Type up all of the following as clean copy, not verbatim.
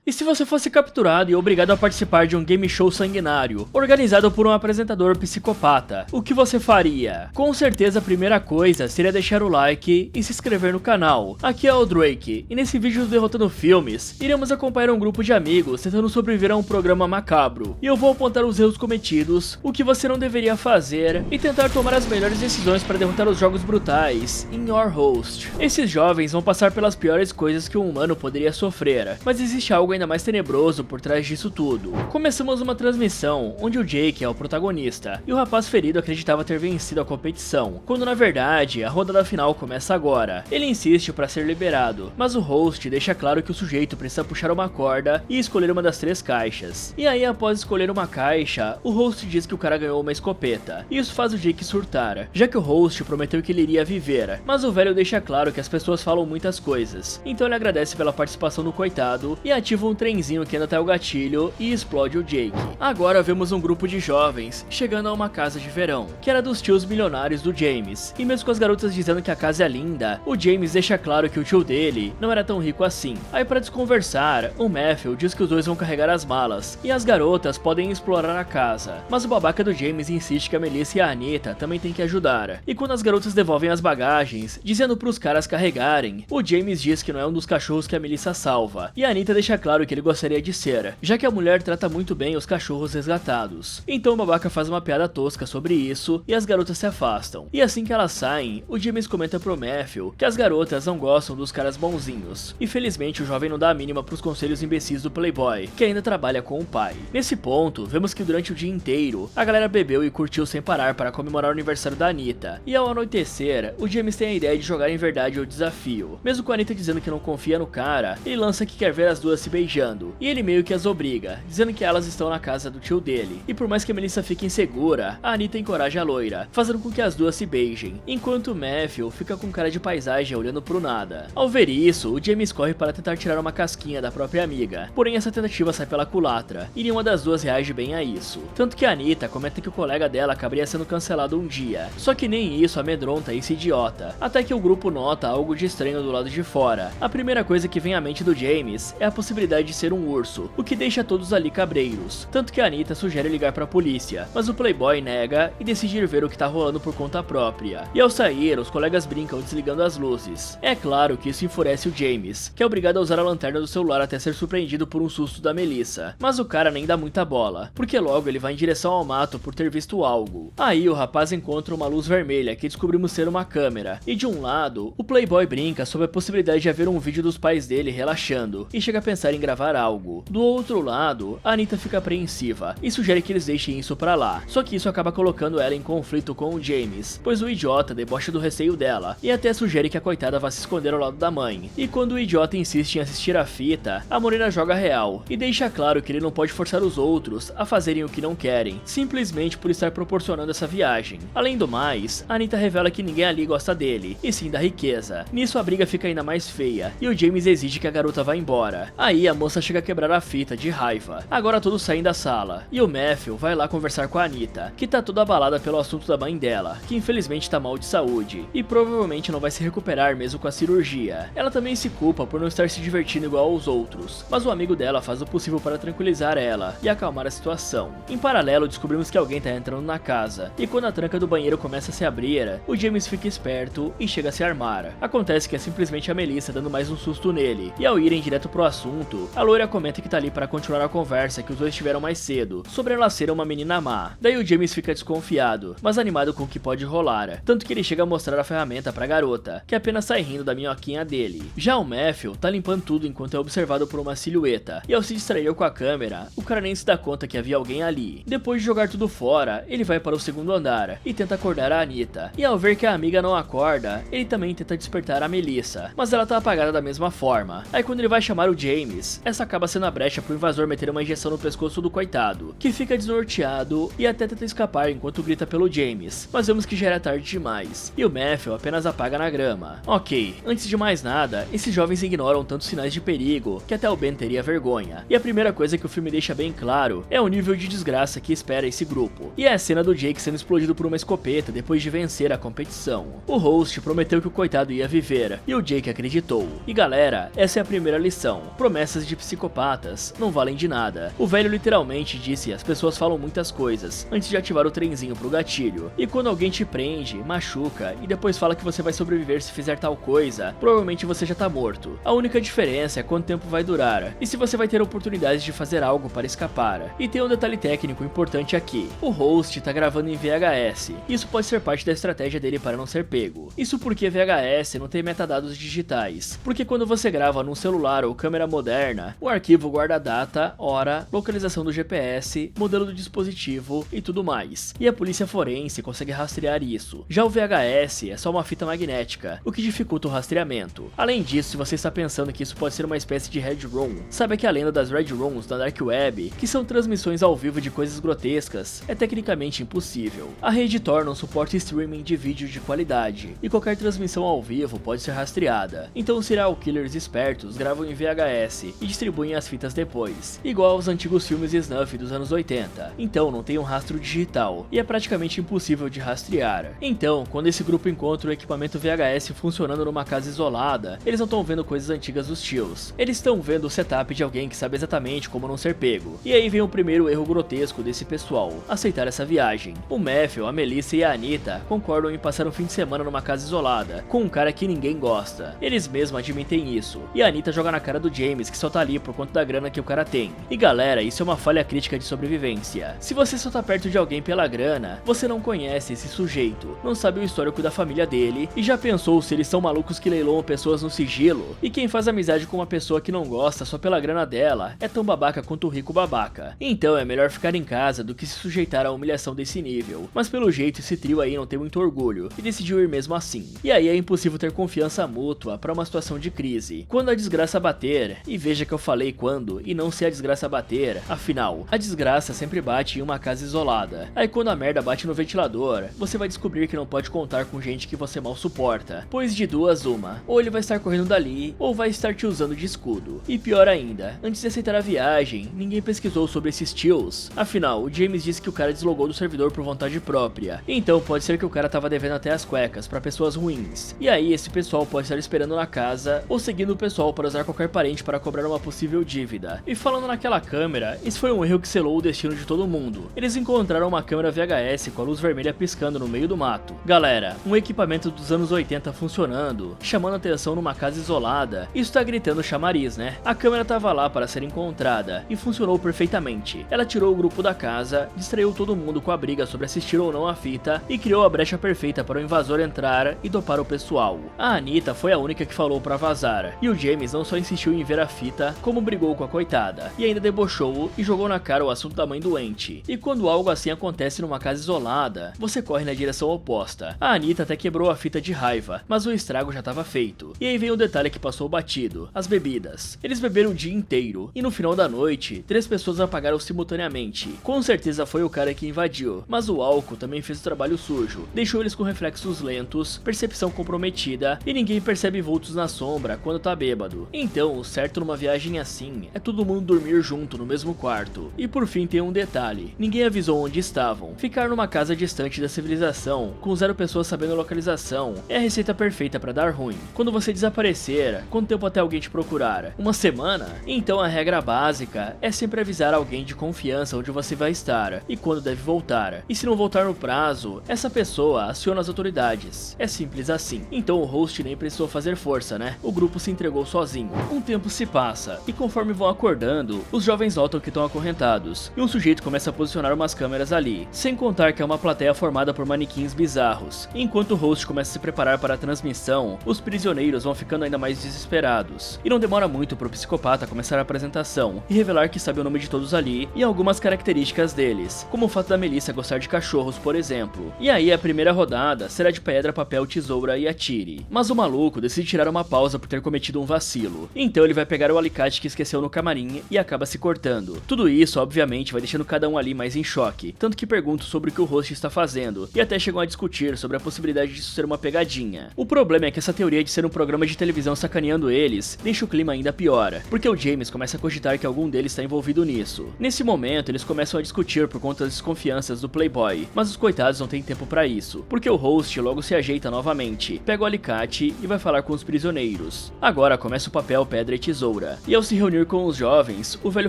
E se você fosse capturado e obrigado a participar de um game show sanguinário, organizado por um apresentador psicopata, o que você faria? Com certeza a primeira coisa seria deixar o like e se inscrever no canal. Aqui é o Drake, e nesse vídeo do Derrotando Filmes, iremos acompanhar um grupo de amigos tentando sobreviver a um programa macabro. E eu vou apontar os erros cometidos, o que você não deveria fazer, e tentar tomar as melhores decisões para derrotar os jogos brutais em Your Host. Esses jovens vão passar pelas piores coisas que um humano poderia sofrer, mas existe algo ainda mais tenebroso por trás disso tudo. Começamos uma transmissão onde o Jake é o protagonista, e o rapaz ferido acreditava ter vencido a competição, quando na verdade a rodada final começa agora. Ele insiste para ser liberado, mas o host deixa claro que o sujeito precisa puxar uma corda e escolher uma das 3 caixas. E aí, após escolher uma caixa, o host diz que o cara ganhou uma escopeta, e isso faz o Jake surtar, já que o host prometeu que ele iria viver, mas o velho deixa claro que as pessoas falam muitas coisas, então ele agradece pela participação do coitado e ativa um trenzinho que anda até o gatilho e explode o Jake. Agora vemos um grupo de jovens chegando a uma casa de verão, que era dos tios milionários do James, e mesmo com as garotas dizendo que a casa é linda, o James deixa claro que o tio dele não era tão rico assim. Aí, para desconversar, o Matthew diz que os dois vão carregar as malas, e as garotas podem explorar a casa, mas o babaca do James insiste que a Melissa e a Anita também têm que ajudar, e quando as garotas devolvem as bagagens, dizendo pros caras carregarem, o James diz que não é um dos cachorros que a Melissa salva, e a Anita deixa claro que ele gostaria de ser, já que a mulher trata muito bem os cachorros resgatados. Então o babaca faz uma piada tosca sobre isso, e as garotas se afastam, e assim que elas saem, o James comenta pro Matthew que as garotas não gostam dos caras bonzinhos, e felizmente o jovem não dá a mínima pros conselhos imbecis do Playboy, que ainda trabalha com o pai. Nesse ponto, vemos que durante o dia inteiro, a galera bebeu e curtiu sem parar para comemorar o aniversário da Anita, e ao anoitecer, o James tem a ideia de jogar em verdade o desafio. Mesmo com a Anita dizendo que não confia no cara, ele lança que quer ver as duas se beijando, e ele meio que as obriga, dizendo que elas estão na casa do tio dele, e por mais que a Melissa fique insegura, a Anita encoraja a loira, fazendo com que as duas se beijem, enquanto o Matthew fica com cara de paisagem olhando pro nada. Ao ver isso, o James corre para tentar tirar uma casquinha da própria amiga, porém essa tentativa sai pela culatra, e nenhuma das duas reage bem a isso, tanto que a Anita comenta que o colega dela acabaria sendo cancelado um dia, só que nem isso amedronta esse idiota, até que o grupo nota algo de estranho do lado de fora. A primeira coisa que vem à mente do James é a possibilidade de ser um urso, o que deixa todos ali cabreiros, tanto que a Anita sugere ligar pra polícia, mas o Playboy nega e decide ir ver o que tá rolando por conta própria, e ao sair, os colegas brincam desligando as luzes. É claro que isso enfurece o James, que é obrigado a usar a lanterna do celular até ser surpreendido por um susto da Melissa, mas o cara nem dá muita bola, porque logo ele vai em direção ao mato por ter visto algo. Aí o rapaz encontra uma luz vermelha que descobrimos ser uma câmera, e de um lado, o Playboy brinca sobre a possibilidade de haver um vídeo dos pais dele relaxando, e chega a pensar em gravar algo. Do outro lado, a Anita fica apreensiva, e sugere que eles deixem isso pra lá, só que isso acaba colocando ela em conflito com o James, pois o idiota debocha do receio dela, e até sugere que a coitada vá se esconder ao lado da mãe, e quando o idiota insiste em assistir a fita, a morena joga real, e deixa claro que ele não pode forçar os outros a fazerem o que não querem, simplesmente por estar proporcionando essa viagem. Além do mais, a Anita revela que ninguém ali gosta dele, e sim da riqueza. Nisso a briga fica ainda mais feia, e o James exige que a garota vá embora. Aí a moça chega a quebrar a fita de raiva. Agora todos saem da sala, e o Matthew vai lá conversar com a Anita, que tá toda abalada pelo assunto da mãe dela, que infelizmente tá mal de saúde, e provavelmente não vai se recuperar mesmo com a cirurgia. Ela também se culpa por não estar se divertindo igual aos outros, mas o amigo dela faz o possível para tranquilizar ela e acalmar a situação. Em paralelo, descobrimos que alguém tá entrando na casa, e quando a tranca do banheiro começa a se abrir, o James fica esperto e chega a se armar. Acontece que é simplesmente a Melissa dando mais um susto nele, e ao irem direto pro assunto, a loira comenta que tá ali para continuar a conversa que os dois tiveram mais cedo, sobre ela ser uma menina má. Daí o James fica desconfiado, mas animado com o que pode rolar, tanto que ele chega a mostrar a ferramenta pra garota, que apenas sai rindo da minhoquinha dele. Já o Matthew tá limpando tudo enquanto é observado por uma silhueta, e ao se distrair com a câmera, o cara nem se dá conta que havia alguém ali. Depois de jogar tudo fora, ele vai para o segundo andar e tenta acordar a Anita, e ao ver que a amiga não acorda, ele também tenta despertar a Melissa, mas ela tá apagada da mesma forma. Aí quando ele vai chamar o James, essa acaba sendo a brecha pro invasor meter uma injeção no pescoço do coitado, que fica desnorteado e até tenta escapar enquanto grita pelo James, mas vemos que já era tarde demais, e o Matthew apenas apaga na grama. Ok, antes de mais nada, esses jovens ignoram tantos sinais de perigo que até o Ben teria vergonha, e a primeira coisa que o filme deixa bem claro é o nível de desgraça que espera esse grupo, e é a cena do Jake sendo explodido por uma escopeta depois de vencer a competição. O host prometeu que o coitado ia viver, e o Jake acreditou. E galera, essa é a primeira lição: promessas ameaças de psicopatas não valem de nada. O velho literalmente disse: as pessoas falam muitas coisas antes de ativar o trenzinho pro gatilho. E quando alguém te prende, machuca e depois fala que você vai sobreviver se fizer tal coisa, provavelmente você já tá morto. A única diferença é quanto tempo vai durar e se você vai ter oportunidades de fazer algo para escapar. E tem um detalhe técnico importante aqui: o host tá gravando em VHS. Isso pode ser parte da estratégia dele para não ser pego. Isso porque VHS não tem metadados digitais, porque quando você grava num celular ou câmera moderna, o arquivo guarda data, hora, localização do GPS, modelo do dispositivo e tudo mais. E a polícia forense consegue rastrear isso. Já o VHS é só uma fita magnética, o que dificulta o rastreamento. Além disso, se você está pensando que isso pode ser uma espécie de Red Room, saiba que a lenda das Red Rooms da Dark Web, que são transmissões ao vivo de coisas grotescas, é tecnicamente impossível. A rede torna um suporte streaming de vídeo de qualidade, e qualquer transmissão ao vivo pode ser rastreada. Então serial killers espertos gravam em VHS e distribuem as fitas depois, igual aos antigos filmes snuff dos anos 80. Então não tem um rastro digital, e é praticamente impossível de rastrear. Então, quando esse grupo encontra o equipamento VHS funcionando numa casa isolada, eles não estão vendo coisas antigas dos tios. Eles estão vendo o setup de alguém que sabe exatamente como não ser pego. E aí vem o primeiro erro grotesco desse pessoal: aceitar essa viagem. O Matthew, a Melissa e a Anita concordam em passar um fim de semana numa casa isolada, com um cara que ninguém gosta. Eles mesmos admitem isso. E a Anita joga na cara do James que só tá ali por conta da grana que o cara tem. E galera, isso é uma falha crítica de sobrevivência. Se você só tá perto de alguém pela grana, você não conhece esse sujeito, não sabe o histórico da família dele, e já pensou se eles são malucos que leiloam pessoas no sigilo? E quem faz amizade com uma pessoa que não gosta só pela grana dela é tão babaca quanto o rico babaca. Então é melhor ficar em casa do que se sujeitar a humilhação desse nível. Mas pelo jeito esse trio aí não tem muito orgulho e decidiu ir mesmo assim. E aí é impossível ter confiança mútua para uma situação de crise. Quando a desgraça bater, e veja que eu falei quando e não se a desgraça bater, afinal, a desgraça sempre bate em uma casa isolada. Aí quando a merda bate no ventilador, você vai descobrir que não pode contar com gente que você mal suporta, pois de duas uma: ou ele vai estar correndo dali, ou vai estar te usando de escudo. E pior ainda, antes de aceitar a viagem, ninguém pesquisou sobre esses tios. Afinal, o James disse que o cara deslogou do servidor por vontade própria, então pode ser que o cara tava devendo até as cuecas pra pessoas ruins. E aí esse pessoal pode estar esperando na casa, ou seguindo o pessoal para usar qualquer parente para cobrar uma possível dívida. E falando naquela câmera, esse foi um erro que selou o destino de todo mundo. Eles encontraram uma câmera VHS com a luz vermelha piscando no meio do mato. Galera, um equipamento dos anos 80 funcionando, chamando atenção numa casa isolada, isso tá gritando chamariz, né? A câmera tava lá para ser encontrada, e funcionou perfeitamente. Ela tirou o grupo da casa, distraiu todo mundo com a briga sobre assistir ou não a fita, e criou a brecha perfeita para o invasor entrar e dopar o pessoal. A Anita foi a única que falou para vazar, e o James não só insistiu em ver a fita, como brigou com a coitada, e ainda debochou e jogou na cara o assunto da mãe doente. E quando algo assim acontece numa casa isolada, você corre na direção oposta. A Anita até quebrou a fita de raiva, mas o estrago já estava feito. E aí vem o detalhe que passou batido: as bebidas. Eles beberam o dia inteiro, e no final da noite, 3 pessoas apagaram simultaneamente. Com certeza foi o cara que invadiu, mas o álcool também fez o trabalho sujo, deixou eles com reflexos lentos, percepção comprometida, e ninguém percebe vultos na sombra quando tá bêbado. Então, o certo numa viagem assim é todo mundo dormir junto no mesmo quarto. E por fim tem um detalhe: ninguém avisou onde estavam. Ficar numa casa distante da civilização, com 0 pessoas sabendo a localização, é a receita perfeita pra dar ruim. Quando você desaparecer, quanto tempo até alguém te procurar? Uma semana? Então a regra básica é sempre avisar alguém de confiança onde você vai estar e quando deve voltar. E se não voltar no prazo, essa pessoa aciona as autoridades. É simples assim. Então o host nem precisou fazer força, né? O grupo se entregou sozinho. Um tempo se passa, e conforme vão acordando, os jovens notam que estão acorrentados, e um sujeito começa a posicionar umas câmeras ali, sem contar que é uma plateia formada por manequins bizarros. E enquanto o host começa a se preparar para a transmissão, os prisioneiros vão ficando ainda mais desesperados. E não demora muito pro psicopata começar a apresentação, e revelar que sabe o nome de todos ali, e algumas características deles, como o fato da Melissa gostar de cachorros, por exemplo. E aí a primeira rodada será de pedra, papel, tesoura e atire. Mas o maluco decide tirar uma pausa por ter cometido um vacilo. Então ele vai pegar o alicate que esqueceu no camarim e acaba se cortando. Tudo isso, obviamente, vai deixando cada um ali mais em choque, tanto que perguntam sobre o que o host está fazendo, e até chegam a discutir sobre a possibilidade disso ser uma pegadinha. O problema é que essa teoria de ser um programa de televisão sacaneando eles deixa o clima ainda pior, porque o James começa a cogitar que algum deles está envolvido nisso. Nesse momento, eles começam a discutir por conta das desconfianças do Playboy, mas os coitados não têm tempo pra isso, porque o host logo se ajeita novamente, pega o alicate e vai falar com os prisioneiros. Agora começa o papel, pedra e tesoura. tesoura. E ao se reunir com os jovens, o velho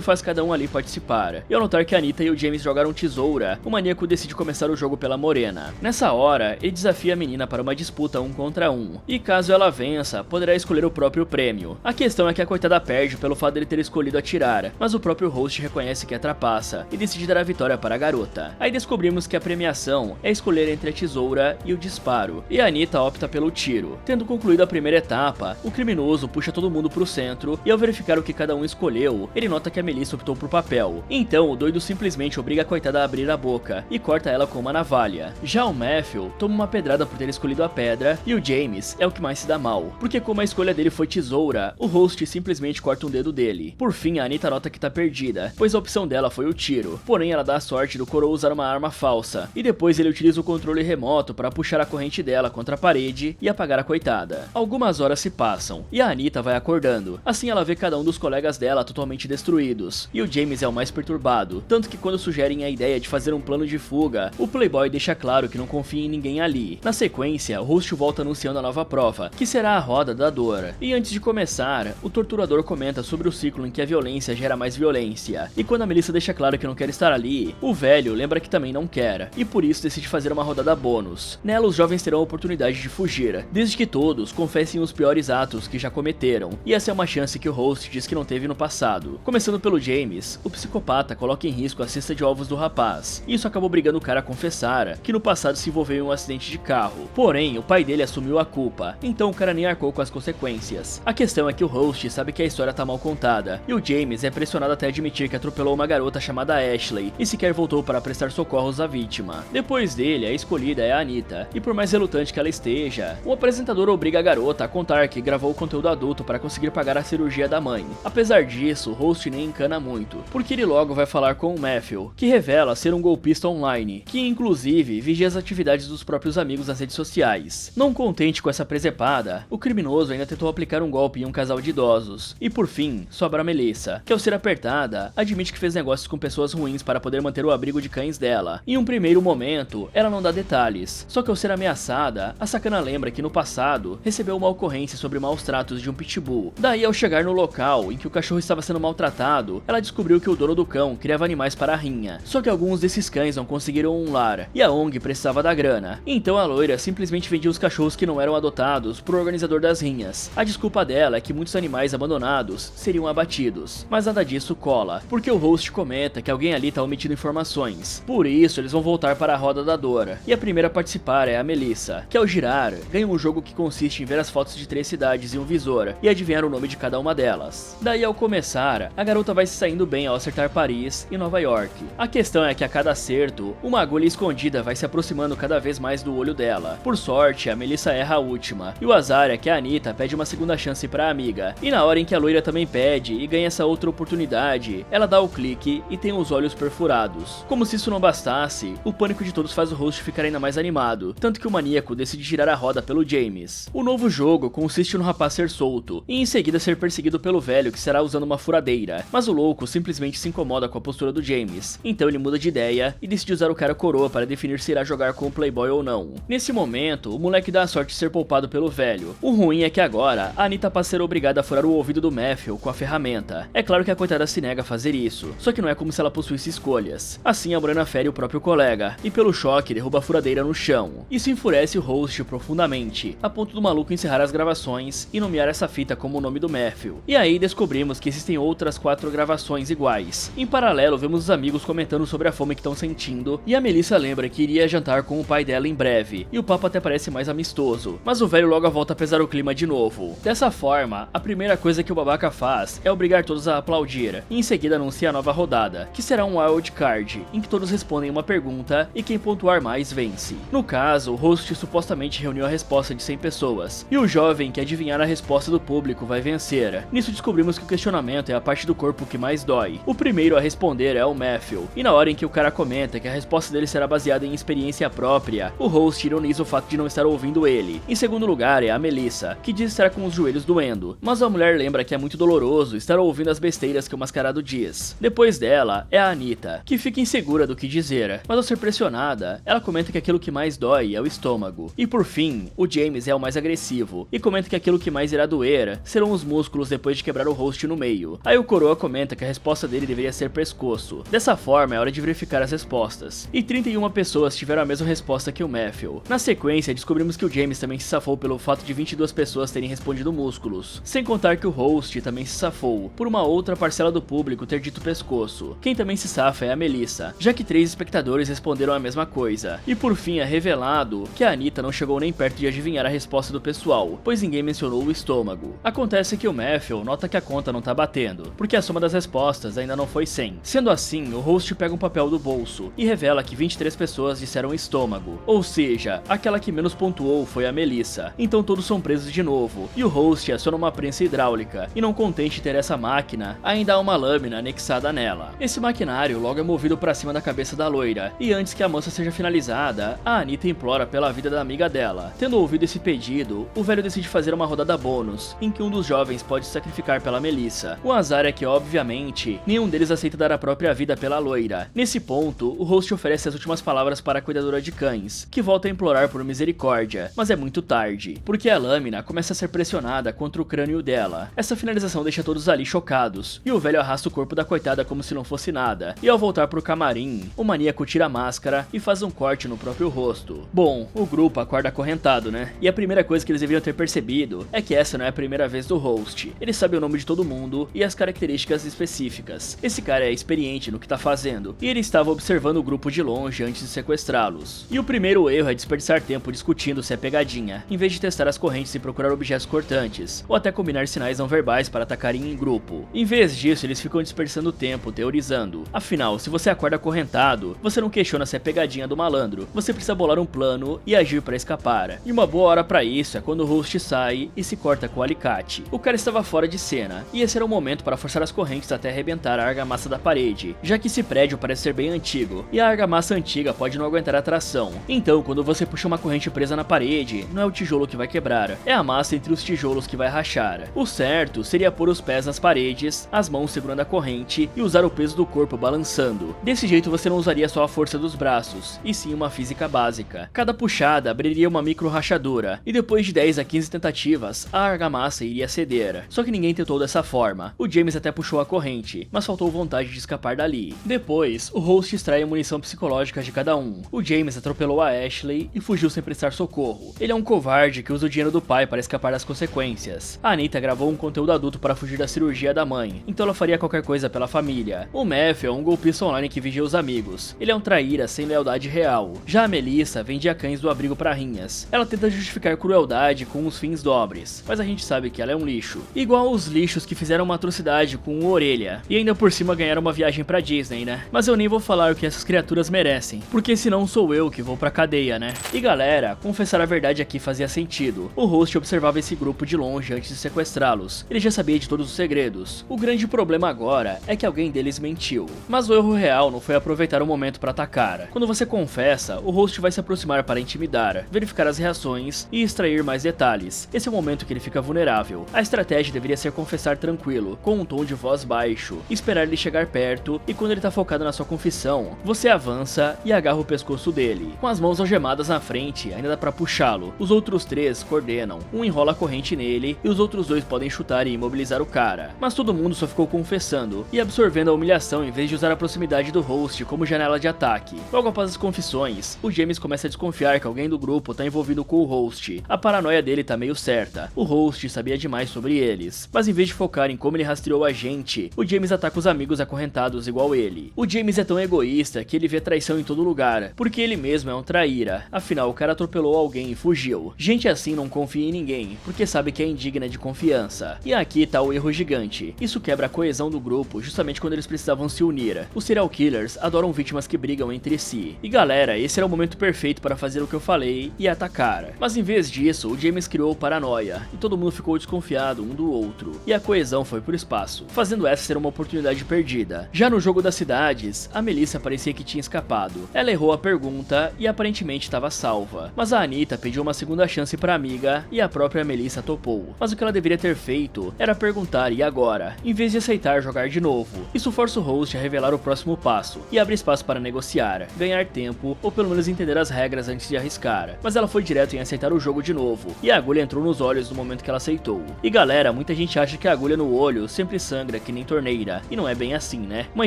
faz cada um ali participar. E ao notar que a Anitta e o James jogaram tesoura, o maníaco decide começar o jogo pela morena. Nessa hora, ele desafia a menina para uma disputa 1 contra 1. E caso ela vença, poderá escolher o próprio prêmio. A questão é que a coitada perde pelo fato dele ter escolhido atirar, mas o próprio host reconhece que é trapaça e decide dar a vitória para a garota. Aí descobrimos que a premiação é escolher entre a tesoura e o disparo, e a Anitta opta pelo tiro. Tendo concluído a primeira etapa, o criminoso puxa todo mundo pro centro e ao verificar o que cada um escolheu, ele nota que a Melissa optou por papel. Então o doido simplesmente obriga a coitada a abrir a boca e corta ela com uma navalha. Já o Matthew toma uma pedrada por ter escolhido a pedra e o James é o que mais se dá mal, porque como a escolha dele foi tesoura, o host simplesmente corta um dedo dele. Por fim, a Anitta nota que tá perdida, pois a opção dela foi o tiro, porém ela dá a sorte do coroa usar uma arma falsa, e depois ele utiliza o controle remoto para puxar a corrente dela contra a parede e apagar a coitada. Algumas horas se passam, e a Anitta vai acordando, assim ela vê cada um dos colegas dela totalmente destruídos, e o James é o mais perturbado, tanto que quando sugerem a ideia de fazer um plano de fuga, o playboy deixa claro que não confia em ninguém ali. Na sequência, o host volta anunciando a nova prova, que será a roda da dor, e antes de começar, o torturador comenta sobre o ciclo em que a violência gera mais violência, e quando a Melissa deixa claro que não quer estar ali, o velho lembra que também não quer, e por isso decide fazer uma rodada bônus. Nela os jovens terão a oportunidade de fugir, desde que todos confessem os piores atos que já cometeram, e essa é uma chance que o host diz que não teve no passado. Começando pelo James, o psicopata coloca em risco a cesta de ovos do rapaz, e isso acabou obrigando o cara a confessar que no passado se envolveu em um acidente de carro, porém o pai dele assumiu a culpa, então o cara nem arcou com as consequências. A questão é que o host sabe que a história tá mal contada, e o James é pressionado até admitir que atropelou uma garota chamada Ashley, e sequer voltou para prestar socorros à vítima. Depois dele, a escolhida é a Anitta, e por mais relutante que ela esteja, o apresentador obriga a garota a contar que gravou o conteúdo adulto para conseguir pagar a cirurgia da mãe. Apesar disso, o host nem encana muito, porque ele logo vai falar com o Matthew, que revela ser um golpista online, que inclusive vigia as atividades dos próprios amigos nas redes sociais. Não contente com essa presepada, o criminoso ainda tentou aplicar um golpe em um casal de idosos, e por fim, sobra a Melissa, que ao ser apertada, admite que fez negócios com pessoas ruins para poder manter o abrigo de cães dela. Em um primeiro momento, ela não dá detalhes, só que ao ser ameaçada, a sacana lembra que no passado, recebeu uma ocorrência sobre maus tratos de um pitbull. Daí ao chegar no local em que o cachorro estava sendo maltratado, ela descobriu que o dono do cão criava animais para a rinha, só que alguns desses cães não conseguiram um lar, e a ONG precisava da grana. Então a loira simplesmente vendia os cachorros que não eram adotados pro organizador das rinhas. A desculpa dela é que muitos animais abandonados seriam abatidos, mas nada disso cola, porque o host comenta que alguém ali tá omitindo informações. Por isso eles vão voltar para a roda da dor, e a primeira a participar é a Melissa, que ao girar, ganha um jogo que consiste em ver as fotos de 3 cidades em um visor e adivinhar o nome de cada uma delas. Daí ao começar, a garota vai se saindo bem ao acertar Paris e Nova York. A questão é que a cada acerto, uma agulha escondida vai se aproximando cada vez mais do olho dela. Por sorte, a Melissa erra a última, e o azar é que a Anitta pede uma segunda chance pra amiga, e na hora em que a loira também pede e ganha essa outra oportunidade, ela dá o clique e tem os olhos perfurados. Como se isso não bastasse, o pânico de todos faz o host ficar ainda mais animado, tanto que o maníaco decide girar a roda pelo James. O novo jogo consiste no rapaz ser solto, e em seguida ser perseguido pelo velho que será usando uma furadeira, mas o louco simplesmente se incomoda com a postura do James, então ele muda de ideia e decide usar o cara coroa para definir se irá jogar com o playboy ou não. Nesse momento, o moleque dá a sorte de ser poupado pelo velho. O ruim é que agora, a Anitta passa a ser obrigada a furar o ouvido do Matthew com a ferramenta. É claro que a coitada se nega a fazer isso, só que não é como se ela possuísse escolhas. Assim a morena fere o próprio colega, e pelo choque derruba a furadeira no chão. Isso enfurece o host profundamente, a ponto do maluco encerrar as gravações e nomear essa fita como o nome do Matthew. E aí descobrimos que existem outras 4 gravações iguais. Em paralelo, vemos os amigos comentando sobre a fome que estão sentindo, e a Melissa lembra que iria jantar com o pai dela em breve, e o papo até parece mais amistoso, mas o velho logo volta a pesar o clima de novo. Dessa forma, a primeira coisa que o babaca faz é obrigar todos a aplaudir, e em seguida anuncia a nova rodada, que será um wild card, em que todos respondem uma pergunta e quem pontuar mais vence. No caso, o host supostamente reuniu a resposta de 100 pessoas, e o jovem que adivinhar a resposta do público vai vencer. Nisso descobrimos que o questionamento é a parte do corpo que mais dói. O primeiro a responder é o Matthew, e na hora em que o cara comenta que a resposta dele será baseada em experiência própria, o host ironiza o fato de não estar ouvindo ele. Em segundo lugar é a Melissa, que diz estar com os joelhos doendo, mas a mulher lembra que é muito doloroso estar ouvindo as besteiras que o mascarado diz. Depois dela é a Anitta, que fica insegura do que dizer, mas ao ser pressionada, ela comenta que aquilo que mais dói é o estômago. E por fim, o James é o mais agressivo, e comenta que aquilo que mais irá doer serão os músculos depois depois de quebrar o host no meio. Aí o Coroa comenta que a resposta dele deveria ser pescoço. Dessa forma é hora de verificar as respostas. E 31 pessoas tiveram a mesma resposta que o Matthew. Na sequência, descobrimos que o James também se safou pelo fato de 22 pessoas terem respondido músculos. Sem contar que o host também se safou, por uma outra parcela do público ter dito pescoço. Quem também se safa é a Melissa, já que 3 espectadores responderam a mesma coisa. E por fim é revelado que a Anitta não chegou nem perto de adivinhar a resposta do pessoal, pois ninguém mencionou o estômago. Acontece que o Matthew nota que a conta não tá batendo, porque a soma das respostas ainda não foi 100. Sendo assim, o host pega um papel do bolso e revela que 23 pessoas disseram estômago, ou seja, aquela que menos pontuou foi a Melissa. Então todos são presos de novo, e o host aciona uma prensa hidráulica, e não contente ter essa máquina, ainda há uma lâmina anexada nela. Esse maquinário logo é movido para cima da cabeça da loira, e antes que a moça seja finalizada, a Anitta implora pela vida da amiga dela. Tendo ouvido esse pedido, o velho decide fazer uma rodada bônus, em que um dos jovens pode se sacrificar pela Melissa. O azar é que, obviamente, nenhum deles aceita dar a própria vida pela loira. Nesse ponto, o host oferece as últimas palavras para a cuidadora de cães, que volta a implorar por misericórdia, mas é muito tarde, porque a lâmina começa a ser pressionada contra o crânio dela. Essa finalização deixa todos ali chocados, e o velho arrasta o corpo da coitada como se não fosse nada, e ao voltar pro camarim, o maníaco tira a máscara e faz um corte no próprio rosto. Bom, o grupo acorda acorrentado, né? E a primeira coisa que eles deveriam ter percebido é que essa não é a primeira vez do host. Ele sabe o nome de todo mundo e as características específicas. Esse cara é experiente no que tá fazendo, e ele estava observando o grupo de longe antes de sequestrá-los. E o primeiro erro é desperdiçar tempo discutindo se é pegadinha, em vez de testar as correntes e procurar objetos cortantes, ou até combinar sinais não verbais para atacarem em grupo. Em vez disso, eles ficam desperdiçando tempo, teorizando. Afinal, se você acorda acorrentado, você não questiona se é pegadinha do malandro, você precisa bolar um plano e agir para escapar. E uma boa hora para isso é quando o host sai e se corta com o alicate. O cara estava fora de cena, e esse era o momento para forçar as correntes até arrebentar a argamassa da parede, já que esse prédio parece ser bem antigo, e a argamassa antiga pode não aguentar a tração. Então, quando você puxa uma corrente presa na parede, não é o tijolo que vai quebrar, é a massa entre os tijolos que vai rachar. O certo seria pôr os pés nas paredes, as mãos segurando a corrente e usar o peso do corpo balançando. Desse jeito você não usaria só a força dos braços, e sim uma física básica. Cada puxada abriria uma micro rachadura, e depois de 10 a 15 tentativas, a argamassa iria ceder. Só que ninguém tentou dessa forma. O James até puxou a corrente, mas faltou vontade de escapar dali. Depois, o host extrai a munição psicológica de cada um. O James atropelou a Ashley e fugiu sem prestar socorro. Ele é um covarde que usa o dinheiro do pai para escapar das consequências. A Anitta gravou um conteúdo adulto para fugir da cirurgia da mãe, então ela faria qualquer coisa pela família. O Matthew é um golpista online que vigia os amigos. Ele é um traíra sem lealdade real. Já a Melissa vendia cães do abrigo pra rinhas. Ela tenta justificar crueldade com os fins nobres, mas a gente sabe que ela é um lixo. Igual os lixos que fizeram uma atrocidade com o Orelha, e ainda por cima ganharam uma viagem pra Disney, né? Mas eu nem vou falar o que essas criaturas merecem, porque senão sou eu que vou pra cadeia, né? E galera, confessar a verdade aqui fazia sentido. O host observava esse grupo de longe antes de sequestrá-los. Ele já sabia de todos os segredos. O grande problema agora é que alguém deles mentiu. Mas o erro real não foi aproveitar o momento pra atacar. Quando você confessa, o host vai se aproximar para intimidar, verificar as reações e extrair mais detalhes. Esse é o momento que ele fica vulnerável. A estratégia deveria ser confessar tranquilo, com um tom de voz baixo, esperar ele chegar perto, e quando ele tá focado na sua confissão, você avança e agarra o pescoço dele. Com as mãos algemadas na frente, ainda dá pra puxá-lo. Os outros 3 coordenam, um enrola a corrente nele e os outros 2 podem chutar e imobilizar o cara. Mas todo mundo só ficou confessando e absorvendo a humilhação em vez de usar a proximidade do host como janela de ataque. Logo após as confissões, o James começa a desconfiar que alguém do grupo tá envolvido com o host. A paranoia dele tá meio certa. O host sabia demais sobre eles, mas em vez de focar em como ele rastreou a gente, o James ataca os amigos acorrentados igual ele. O James é tão egoísta que ele vê traição em todo lugar, porque ele mesmo é um traíra. Afinal, o cara atropelou alguém e fugiu. Gente assim não confia em ninguém, porque sabe que é indigna de confiança. E aqui tá o erro gigante. Isso quebra a coesão do grupo justamente quando eles precisavam se unir. Os serial killers adoram vítimas que brigam entre si. E galera, esse era o momento perfeito para fazer o que eu falei e atacar. Mas em vez disso, o James criou paranoia, e todo mundo ficou desconfiado um do outro. E a coesão foi pro espaço, fazendo essa ser uma oportunidade perdida. Já no jogo das cidades, a Melissa parecia que tinha escapado. Ela errou a pergunta e aparentemente estava salva. Mas a Anitta pediu uma segunda chance pra amiga e a própria Melissa topou. Mas o que ela deveria ter feito era perguntar e agora, em vez de aceitar jogar de novo. Isso força o host a revelar o próximo passo e abre espaço para negociar, ganhar tempo ou pelo menos entender as regras antes de arriscar. Mas ela foi direto em aceitar o jogo de novo e a agulha entrou nos olhos no momento que ela aceitou. E galera, muita gente gente acha que a agulha no olho sempre sangra que nem torneira, e não é bem assim, né? Uma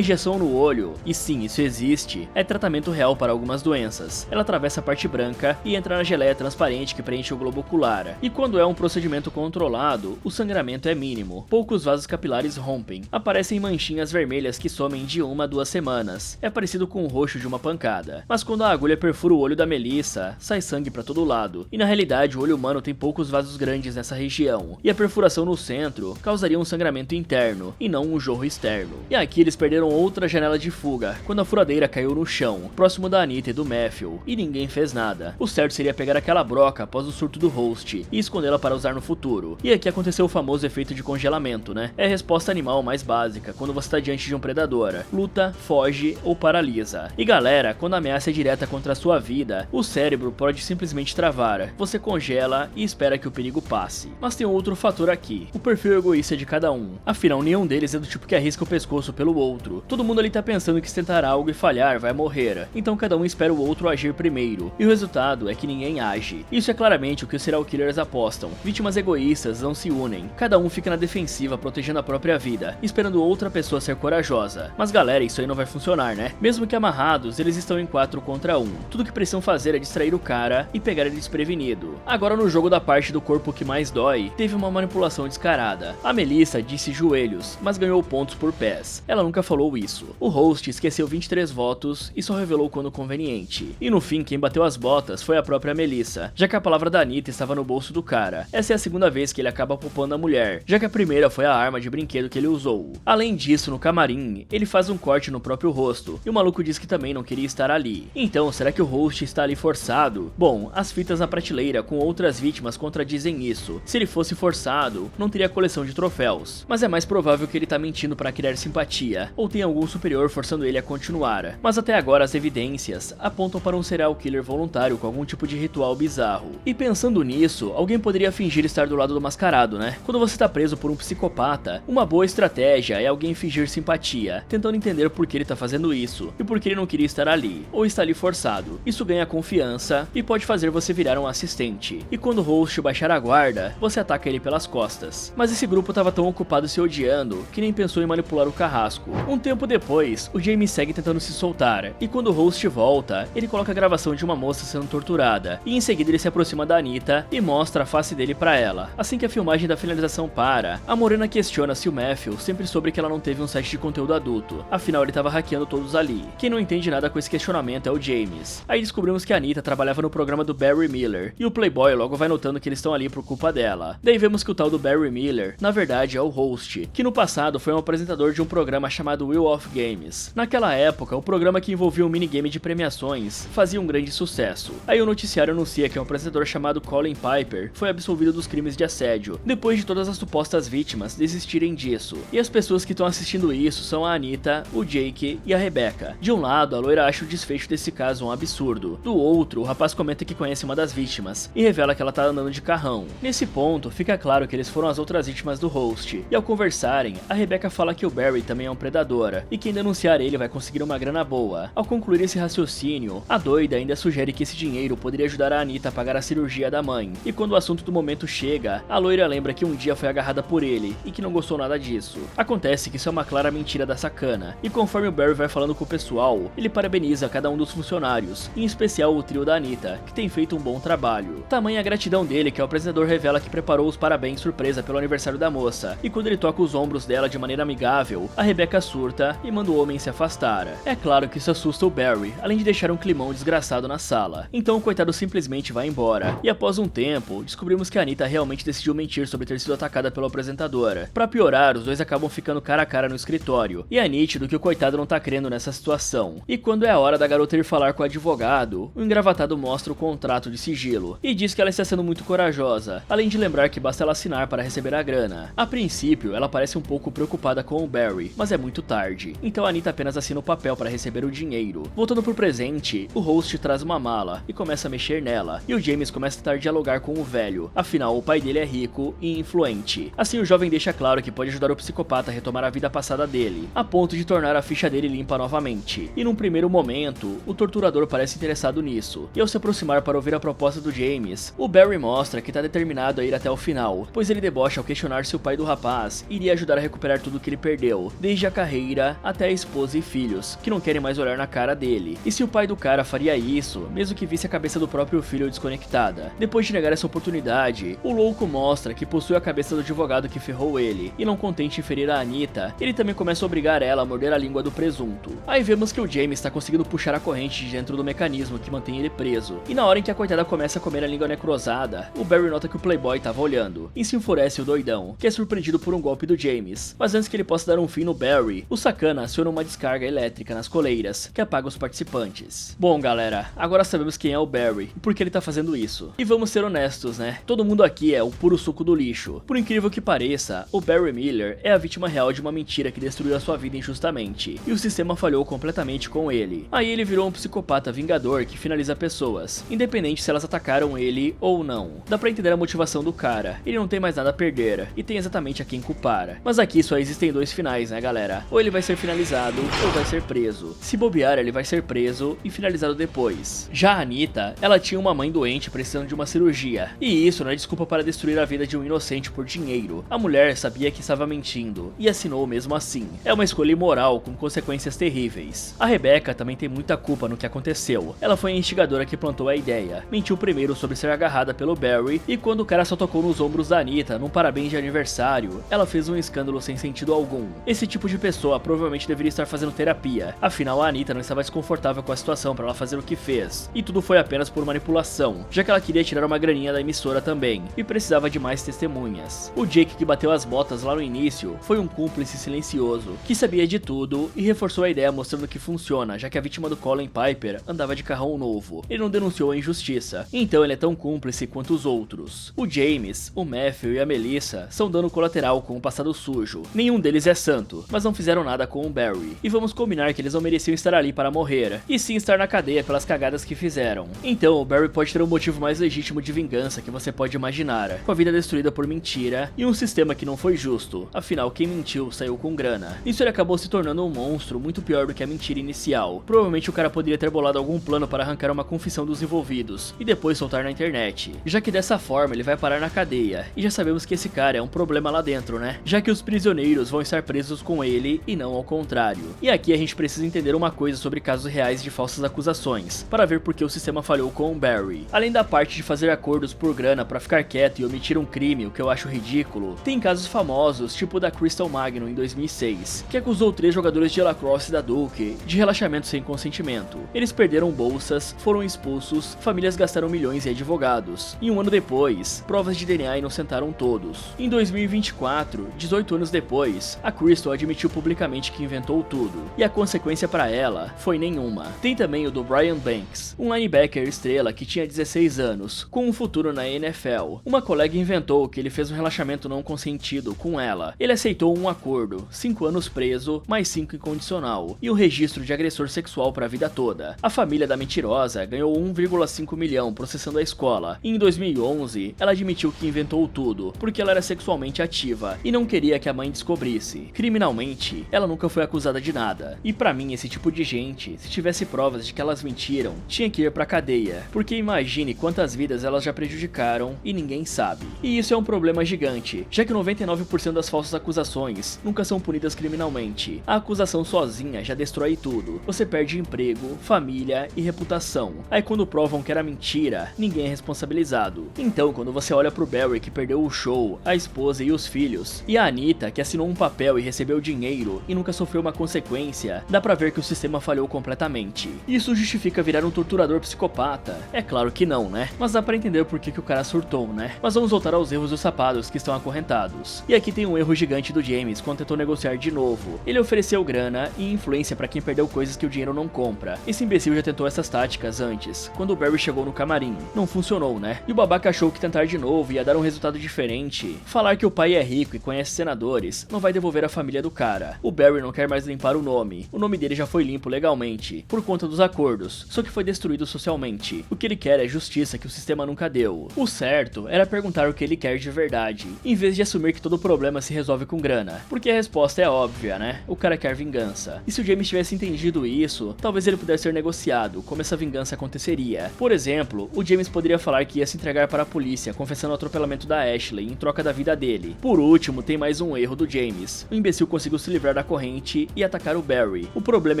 injeção no olho, e sim, isso existe, é tratamento real para algumas doenças. Ela atravessa a parte branca e entra na geleia transparente que preenche o globo ocular. E quando é um procedimento controlado, o sangramento é mínimo. Poucos vasos capilares rompem. Aparecem manchinhas vermelhas que somem de 1 a 2 semanas. É parecido com o roxo de uma pancada. Mas quando a agulha perfura o olho da Melissa, sai sangue para todo lado. E na realidade, o olho humano tem poucos vasos grandes nessa região. E a perfuração no centro causaria um sangramento interno, e não um jorro externo. E aqui eles perderam outra janela de fuga, quando a furadeira caiu no chão, próximo da Anitta e do Matthew, e ninguém fez nada. O certo seria pegar aquela broca após o surto do host, e escondê-la para usar no futuro. E aqui aconteceu o famoso efeito de congelamento, né? É a resposta animal mais básica, quando você está diante de um predador. Luta, foge ou paralisa. E galera, quando a ameaça é direta contra a sua vida, o cérebro pode simplesmente travar. Você congela e espera que o perigo passe. Mas tem outro fator aqui, o perfil egoísta de cada um. Afinal, nenhum deles é do tipo que arrisca o pescoço pelo outro. Todo mundo ali tá pensando que se tentar algo e falhar, vai morrer. Então cada um espera o outro agir primeiro. E o resultado é que ninguém age. Isso é claramente o que os serial killers apostam. Vítimas egoístas não se unem. Cada um fica na defensiva, protegendo a própria vida, esperando outra pessoa ser corajosa. Mas galera, isso aí não vai funcionar, né? Mesmo que amarrados, eles estão em 4 contra 1. Tudo que precisam fazer é distrair o cara e pegar ele desprevenido. Agora no jogo da parte do corpo que mais dói, teve uma manipulação descarada. A Melissa disse joelhos, mas ganhou pontos por pés. Ela nunca falou isso. O host esqueceu 23 votos e só revelou quando conveniente. E no fim, quem bateu as botas foi a própria Melissa, já que a palavra da Anitta estava no bolso do cara. Essa é a segunda vez que ele acaba poupando a mulher, já que a primeira foi a arma de brinquedo que ele usou. Além disso, no camarim, ele faz um corte no próprio rosto, e o maluco diz que também não queria estar ali. Então, será que o host está ali forçado? Bom, as fitas na prateleira com outras vítimas contradizem isso. Se ele fosse forçado, não teria coleção de troféus. Mas é mais provável que ele tá mentindo para criar simpatia, ou tem algum superior forçando ele a continuar. Mas até agora as evidências apontam para um serial killer voluntário com algum tipo de ritual bizarro. E pensando nisso, alguém poderia fingir estar do lado do mascarado, né? Quando você tá preso por um psicopata, uma boa estratégia é alguém fingir simpatia, tentando entender por que ele tá fazendo isso, e por que ele não queria estar ali, ou está ali forçado. Isso ganha confiança, e pode fazer você virar um assistente. E quando o host baixar a guarda, você ataca ele pelas costas. Mas esse grupo tava tão ocupado se odiando, que nem pensou em manipular o carrasco. Um tempo depois, o Jamie segue tentando se soltar, e quando o host volta, ele coloca a gravação de uma moça sendo torturada, e em seguida ele se aproxima da Anitta e mostra a face dele pra ela. Assim que a filmagem da finalização para, a morena questiona se o Matthew sempre soube que ela não teve um site de conteúdo adulto, afinal ele tava hackeando todos ali. Quem não entende nada com esse questionamento é o James. Aí descobrimos que a Anitta trabalhava no programa do Barry Miller, e o Playboy logo vai notando que eles estão ali por culpa dela. Daí vemos que o tal do Barry Miller, na verdade é o host, que no passado foi um apresentador de um programa chamado Wheel of Games. Naquela época, o programa que envolvia um minigame de premiações fazia um grande sucesso. Aí o noticiário anuncia que um apresentador chamado Colin Piper foi absolvido dos crimes de assédio, depois de todas as supostas vítimas desistirem disso. E as pessoas que estão assistindo isso são a Anitta, o Jake e a Rebecca. De um lado, a loira acha o desfecho desse caso um absurdo. Do outro, o rapaz comenta que conhece uma das vítimas e revela que ela tá andando de carrão. Nesse ponto, fica claro que eles foram as outras vítimas do host. E ao conversarem, a Rebecca fala que o Barry também é um predador e quem denunciar ele vai conseguir uma grana boa. Ao concluir esse raciocínio, a doida ainda sugere que esse dinheiro poderia ajudar a Anitta a pagar a cirurgia da mãe. E quando o assunto do momento chega, a loira lembra que um dia foi agarrada por ele e que não gostou nada disso. Acontece que isso é uma clara mentira da sacana, e conforme o Barry vai falando com o pessoal, ele parabeniza cada um dos funcionários, em especial o trio da Anitta, que tem feito um bom trabalho. Tamanha a gratidão dele que o apresentador revela que preparou os parabéns surpresa pelo aniversário da moça, e quando ele toca os ombros dela de maneira amigável, a Rebecca surta e manda o homem se afastar. É claro que isso assusta o Barry, além de deixar um climão desgraçado na sala. Então o coitado simplesmente vai embora, e após um tempo, descobrimos que a Anitta realmente decidiu mentir sobre ter sido atacada pelo apresentador. Pra piorar, os dois acabam ficando cara a cara no escritório, e é nítido que o coitado não tá crendo nessa situação. E quando é a hora da garota ir falar com o advogado, o engravatado mostra o contrato de sigilo, e diz que ela está sendo muito corajosa, além de lembrar que basta ela assinar para receber a grana. A princípio, ela parece um pouco preocupada com o Barry, mas é muito tarde, então a Anitta apenas assina o papel para receber o dinheiro. Voltando pro presente, o host traz uma mala e começa a mexer nela, e o James começa a tentar dialogar com o velho, afinal o pai dele é rico e influente. Assim o jovem deixa claro que pode ajudar o psicopata a retomar a vida passada dele, a ponto de tornar a ficha dele limpa novamente. E num primeiro momento, o torturador parece interessado nisso, e ao se aproximar para ouvir a proposta do James, o Barry mostra que tá determinado a ir até o final, pois ele debocha Josh ao questionar se o pai do rapaz iria ajudar a recuperar tudo que ele perdeu, desde a carreira até a esposa e filhos, que não querem mais olhar na cara dele, e se o pai do cara faria isso, mesmo que visse a cabeça do próprio filho desconectada. Depois de negar essa oportunidade, o louco mostra que possui a cabeça do advogado que ferrou ele, e não contente em ferir a Anita, ele também começa a obrigar ela a morder a língua do presunto. Aí vemos que o James está conseguindo puxar a corrente de dentro do mecanismo que mantém ele preso, e na hora em que a coitada começa a comer a língua necrosada, o Barry nota que o Playboy estava olhando, e se enfurece o doidão, que é surpreendido por um golpe do James. Mas antes que ele possa dar um fim no Barry, o sacana aciona uma descarga elétrica nas coleiras, que apaga os participantes. Bom galera, agora sabemos quem é o Barry e por que ele tá fazendo isso. E vamos ser honestos, né? Todo mundo aqui é o puro suco do lixo. Por incrível que pareça, o Barry Miller é a vítima real de uma mentira que destruiu a sua vida injustamente, e o sistema falhou completamente com ele. Aí ele virou um psicopata vingador que finaliza pessoas, independente se elas atacaram ele ou não. Dá pra entender a motivação do cara, ele não tem mais nada a perder, e tem exatamente a quem culpar. Mas aqui só existem dois finais, né galera? Ou ele vai ser finalizado, ou vai ser preso. Se bobear, ele vai ser preso e finalizado depois. Já a Anita, ela tinha uma mãe doente precisando de uma cirurgia, e isso não é desculpa para destruir a vida de um inocente por dinheiro. A mulher sabia que estava mentindo, e assinou mesmo assim. É uma escolha imoral com consequências terríveis. A Rebecca também tem muita culpa no que aconteceu. Ela foi a instigadora que plantou a ideia. Mentiu primeiro sobre ser agarrada pelo Barry, e quando o cara só tocou nos ombros da Anita num parabéns de aniversário, ela fez um escândalo sem sentido algum. Esse tipo de pessoa provavelmente deveria estar fazendo terapia, afinal a Anita não estava desconfortável com a situação para ela fazer o que fez, e tudo foi apenas por manipulação, já que ela queria tirar uma graninha da emissora também, e precisava de mais testemunhas. O Jake que bateu as botas lá no início foi um cúmplice silencioso, que sabia de tudo e reforçou a ideia mostrando que funciona, já que a vítima do Colin Piper andava de carrão novo. Ele não denunciou a injustiça, então ele é tão cúmplice quanto os outros. O James, o Matthew e a Melissa são dano colateral com o passado sujo. Nenhum deles é santo, mas não fizeram nada com o Barry. E vamos combinar que eles não mereciam estar ali para morrer, e sim estar na cadeia pelas cagadas que fizeram. Então o Barry pode ter o motivo mais legítimo de vingança que você pode imaginar, com a vida destruída por mentira e um sistema que não foi justo, afinal quem mentiu saiu com grana. Isso ele acabou se tornando um monstro muito pior do que a mentira inicial. Provavelmente o cara poderia ter bolado algum plano para arrancar uma confissão dos envolvidos e depois soltar na internet, já que dessa forma ele vai parar na cadeia, e já sabemos que esse cara é um problema lá dentro, né? Já que os prisioneiros vão estar presos com ele e não ao contrário. E aqui a gente precisa entender uma coisa sobre casos reais de falsas acusações, para ver por que o sistema falhou com o Barry. Além da parte de fazer acordos por grana para ficar quieto e omitir um crime, o que eu acho ridículo, tem casos famosos, tipo o da Crystal Magnum em 2006, que acusou 3 jogadores de lacrosse da Duke de relaxamento sem consentimento. Eles perderam bolsas, foram expulsos, famílias gastaram milhões em advogados, e um ano depois, provas de DNA inocentaram todos. Em 2024, 18 anos depois, a Crystal admitiu publicamente que inventou tudo, e a consequência para ela foi nenhuma. Tem também o do Brian Banks, um linebacker estrela que tinha 16 anos, com um futuro na NFL. Uma colega inventou que ele fez um relaxamento não consentido com ela. Ele aceitou um acordo, 5 anos preso, mais 5 incondicional, e um registro de agressor sexual para a vida toda. A família da mentirosa ganhou 1,5 milhão processando a escola, e em 2011, ela admitiu que inventou tudo, porque ela era sexualmente ativa, e não queria que a mãe descobrisse. Criminalmente, ela nunca foi acusada de nada, e pra mim esse tipo de gente, se tivesse provas de que elas mentiram, tinha que ir pra cadeia, porque imagine quantas vidas elas já prejudicaram e ninguém sabe. E isso é um problema gigante, já que 99% das falsas acusações nunca são punidas criminalmente. A acusação sozinha já destrói tudo, você perde emprego, família e reputação. Aí quando provam que era mentira, ninguém é responsabilizado. Então quando você olha pro Barry que perdeu o show, a esposa e os filhos, e a Anita que assinou um papel e recebeu dinheiro e nunca sofreu uma consequência, dá pra ver que o sistema falhou completamente. Isso justifica virar um torturador psicopata? É claro que não, né? Mas dá pra entender por que o cara surtou, né? Mas vamos voltar aos erros dos sapados que estão acorrentados. E aqui tem um erro gigante do James quando tentou negociar de novo. Ele ofereceu grana e influência pra quem perdeu coisas que o dinheiro não compra. Esse imbecil já tentou essas táticas antes, quando o Barry chegou no camarim. Não funcionou, né? E o babaca achou que tentar de novo ia dar um resultado diferente. Falar que o pai é rico e conhece senadores não vai devolver a família do cara. O Barry não quer mais limpar o nome dele já foi limpo legalmente, por conta dos acordos, só que foi destruído socialmente. O que ele quer é justiça que o sistema nunca deu. O certo era perguntar o que ele quer de verdade, em vez de assumir que todo problema se resolve com grana, porque a resposta é óbvia, né? O cara quer vingança. E se o James tivesse entendido isso, talvez ele pudesse ser negociado, como essa vingança aconteceria. Por exemplo, o James poderia falar que ia se entregar para a polícia, confessando o atropelamento da Ashley em troca da vida dele. Por último, tem mais um erro do James. O imbecil conseguiu se livrar da corrente e atacar o Barry. O problema